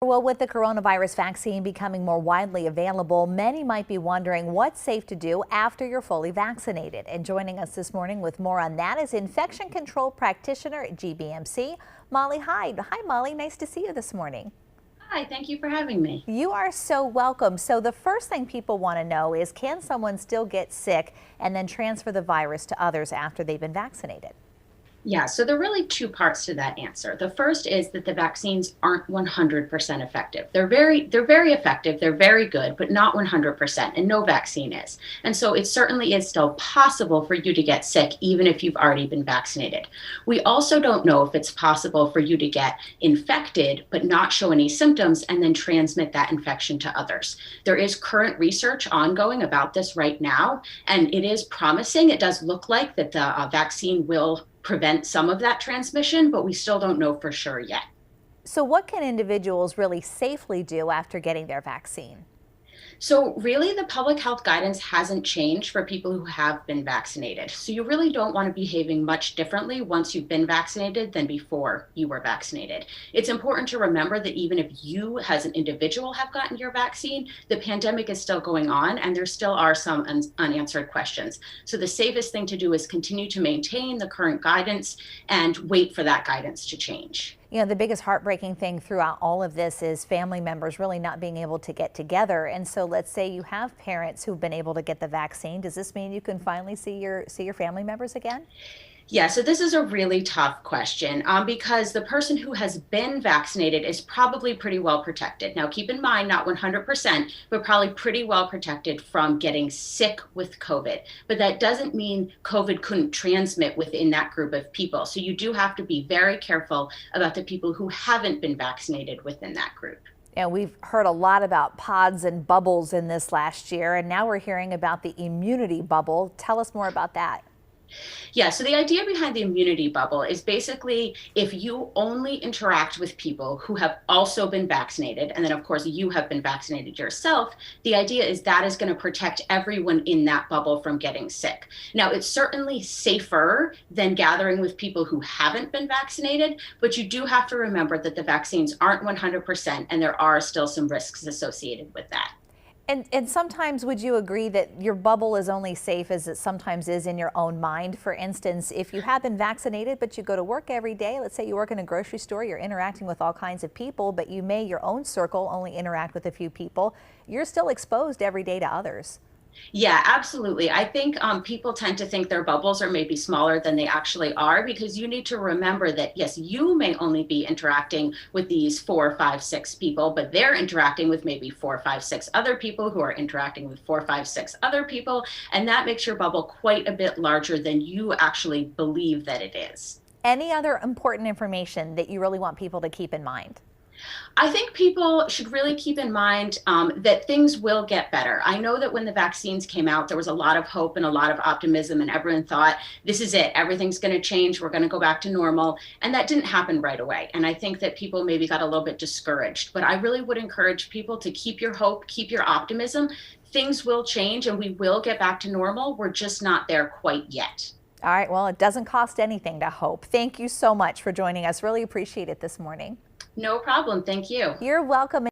Well, with the coronavirus vaccine becoming more widely available, many might be wondering what's safe to do after you're fully vaccinated. And joining us this morning with more on that is infection control practitioner at GBMC, Molly Hyde. Hi, Molly. Nice to see you this morning. Hi, thank you for having me. You are so welcome. So the first thing people want to know is, can someone still get sick and then transfer the virus to others after they've been vaccinated? Yeah, so there are really two parts to that answer. The first is that the vaccines aren't 100% effective. They're very effective, they're very good, but not 100%, and no vaccine is. And so it certainly is still possible for you to get sick even if you've already been vaccinated. We also don't know if it's possible for you to get infected but not show any symptoms and then transmit that infection to others. There is current research ongoing about this right now, and it is promising. It does look like that the vaccine will prevent some of that transmission, but we still don't know for sure yet. So what can individuals really safely do after getting their vaccine? So really the public health guidance hasn't changed for people who have been vaccinated. So you really don't want to be behaving much differently once you've been vaccinated than before you were vaccinated. It's important to remember that even if you as an individual have gotten your vaccine, the pandemic is still going on and there still are some unanswered questions. So the safest thing to do is continue to maintain the current guidance and wait for that guidance to change. You know, the biggest heartbreaking thing throughout all of this is family members really not being able to get together. And so let's say you have parents who've been able to get the vaccine. Does this mean you can finally see your family members again? Yeah, so this is a really tough question because the person who has been vaccinated is probably pretty well protected. Now, keep in mind, not 100%, but probably pretty well protected from getting sick with COVID. But that doesn't mean COVID couldn't transmit within that group of people. So you do have to be very careful about the people who haven't been vaccinated within that group. And we've heard a lot about pods and bubbles in this last year, and now we're hearing about the immunity bubble. Tell us more about that. Yeah, so the idea behind the immunity bubble is basically if you only interact with people who have also been vaccinated, and then of course you have been vaccinated yourself, the idea is that is going to protect everyone in that bubble from getting sick. Now, it's certainly safer than gathering with people who haven't been vaccinated, but you do have to remember that the vaccines aren't 100% and there are still some risks associated with that. And sometimes would you agree that your bubble is only safe as it sometimes is in your own mind? For instance, if you have been vaccinated, but you go to work every day, let's say you work in a grocery store, you're interacting with all kinds of people, but you may, your own circle, only interact with a few people, you're still exposed every day to others. Yeah, absolutely. I think people tend to think their bubbles are maybe smaller than they actually are because you need to remember that, yes, you may only be interacting with these 4, 5, 6 people, but they're interacting with maybe 4, 5, 6 other people who are interacting with 4, 5, 6 other people. And that makes your bubble quite a bit larger than you actually believe that it is. Any other important information that you really want people to keep in mind? I think people should really keep in mind that things will get better. I know that when the vaccines came out, there was a lot of hope and a lot of optimism, and everyone thought, this is it, everything's going to change, we're going to go back to normal. And that didn't happen right away. And I think that people maybe got a little bit discouraged. But I really would encourage people to keep your hope, keep your optimism. Things will change and we will get back to normal. We're just not there quite yet. All right, well, it doesn't cost anything to hope. Thank you so much for joining us. Really appreciate it this morning. No problem. Thank you. You're welcome.